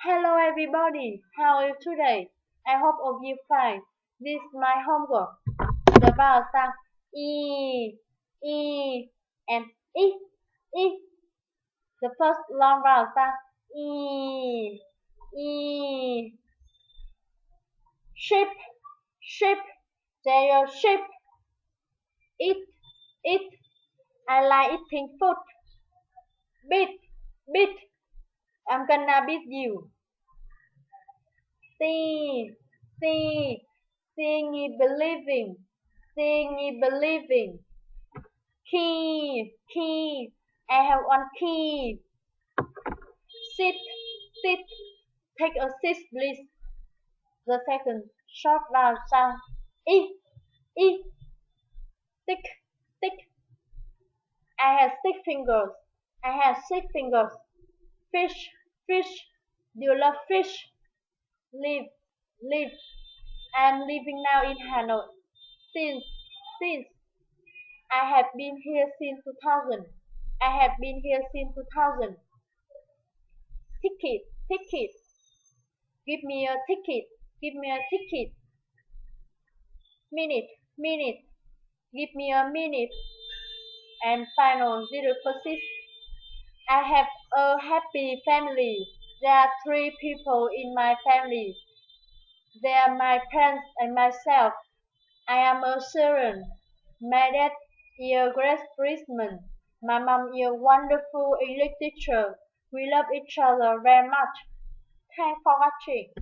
Hello everybody, how are you today? I hope all of you fine. This is my homework. The vowel sound E, and E. The first long vowel sound E. Sheep, they are sheep. Eat, I like eating food. Beat, I'm gonna beat you. See, seeing is believing, Key, I have one key. Sit, sit, take a seat please. The second short vowel sound E, stick, I have six fingers. Fish, do you love fish? Live, I'm living now in Hanoi. Since, I have been here since 2000. Ticket, give me a ticket. Minute, give me a minute. And final, zero persist. I have a happy family. There are 3 people in my family. They are my parents and myself. I am a Syrian. My dad is a great policeman. My mom is a wonderful English teacher. We love each other very much. Thanks for watching.